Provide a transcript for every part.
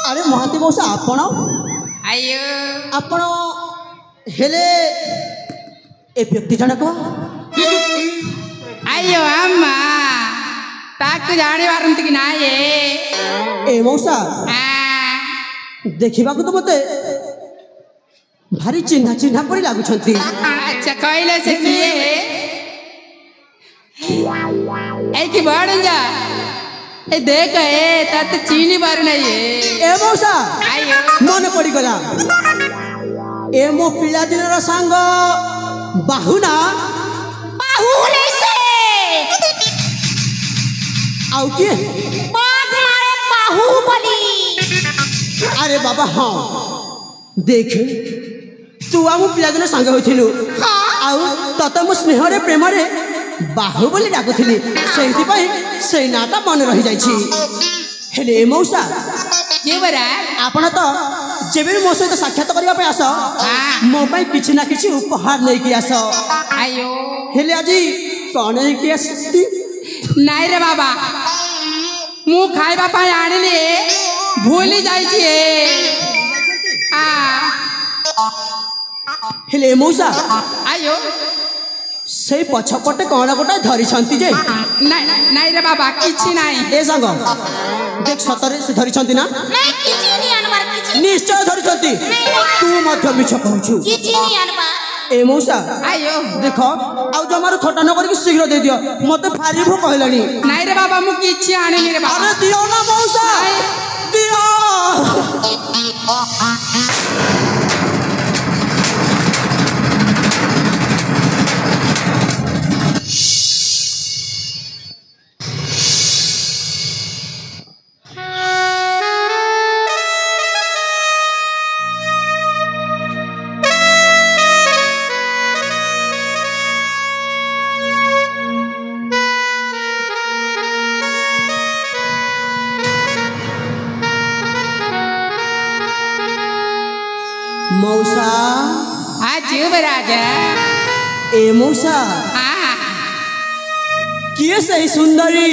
अरे महाती मौसा आपण आयो आपण हेले ए व्यक्ति जनक आयो अम्मा ताकु जाने वारंत कि ना ये ए मौसा देखिबा को तो मते भारी चिन्हा चिन्हा परी लागु छंती। अच्छा कहले से किए ए की बड़ जा ए देख ए तत चीनी बार नहीं है ए मौसा आयो मन पड़ी गला ए मो पिला दिन रा संग बाहुना बाहुले से आउ के बाघ मारे बाहुबली। अरे बाबा हाँ देख तू आम पिला दिन संग होइथिलु आउ तत मो स्नेह रे प्रेम रे बाहुबली डाकुथिली सेहिति पई सेई नाटा मन रही जाई छी। हेले मौसा के बरा आपण तो जेबे मो सहित साक्षात करबा पे आस मो पई किछि ना किछि उपहार नै कि आस। आयो हेले आजी कोन नै कि आसती नाई रे बाबा मु खाइबा पाई आनिले भूली जाई छी आ हेले मौसा आयो से पछपटे कोन गोटा धरि छंती जे नाई रे बाबा किछि नाई ए संग देख सतरे से धरि छंती ना नहीं किछि नहीं अनवर किछि निश्चय धरि छंती तू मध्य मिछ कहछु किछि नहीं अनवर। ए मौसा आयो देख आउ जमारो थोटा न करके शीघ्र दे दियो मते भारी भूख कहलानी। नाई रे बाबा मु किछि आनिनी रे बाबा अरे दियो ना मौसा दियो। मौसा आज राजा ए मौसा किए सही सुंदरी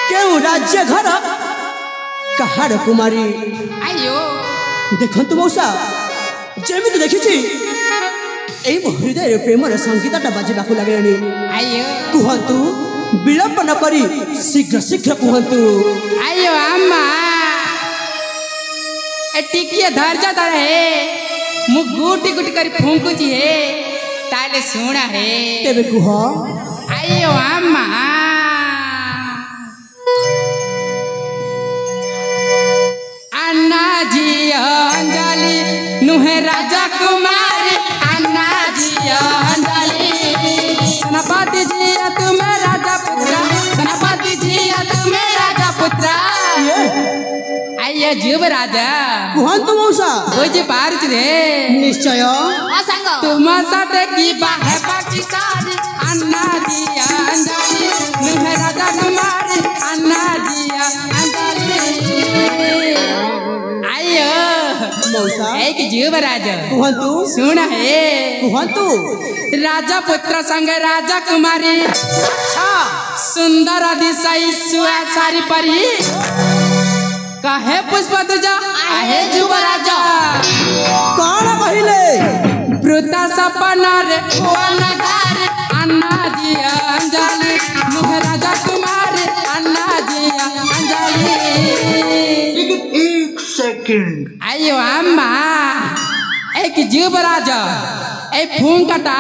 क्यों राज्य घर कहार कुमारी आयो देखंतु मौसा जेमिति देखिछि एई मो हृदय प्रेम रे संगीतटा बाजिबाकु लागेनी। आयो कुहंतु विलंब न करी शीघ्र शीघ्र कुहंतु। आयो अम्मा ए टिकिए धैर्य धर है मु गुटी गुटी करी फुंकुची है ताले सुना है तेबे कुह आयो अम्मा अन्ना जी अंजलि नुहे राजा कुमारी अन्ना जी अंजलि सेनापति जी तुम्हें राजा पुत्र सेनापति जी तुम्हें राजा पुत्र आइए जीव राजा कुहंतु मौसा बुझ पारुच रे निश्चय ओ संग तुम साथे की बाहे बाकी सारी अन्ना जी अंजलि नुहे राजा कुमारी अन्ना जी अंजलि आइयो मौसा एक जीव राजा कुहंतु सुन है कुहंतु राजा पुत्र संग राजा कुमारी अच्छा सुंदर अधिसई सुआ सारी परी कहे पुष्प तुझा आहे जुवराजा कौन कहिले वृता सपना रे नगार अन्ना जी अंजलि मुहे राजा कुमार अन्ना जी अंजलि। एक सेकंड आयो अम्मा एक जुवराजा ए फूंकटा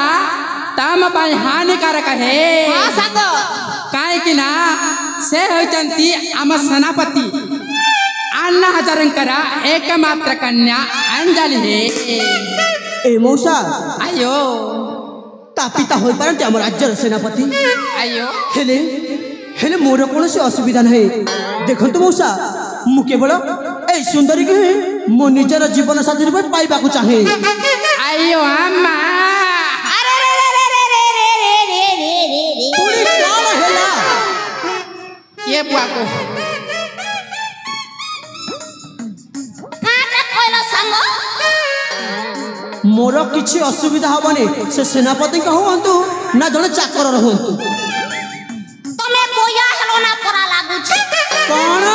तम पाई हानिकारक है ओ संग काहे कि ना से होचंती आम सेनापति अन्ना हजारंकर एकमात्र कन्या अंजलि है। ए मौसा आयो तापिता होई पारंती हम राज्यर सेनापति आयो हेले हेले मोर कोनोसी असुविधा नहीं। देखंतु मौसा मु केवल ए सुंदरी के मो निजर जीवन साथी रूपे पाइबाकू चाहे। आयो अम्मा अरे रे रे रे रे रे रे रे रे रे पूरी काल हेला ये बुआको काटा कोइला संग मोर किछि असुविधा हबनी से सेनापति कहंतु ना जने चाकर रहंतु तमे कोया हेलो ना परा लागु छी कौन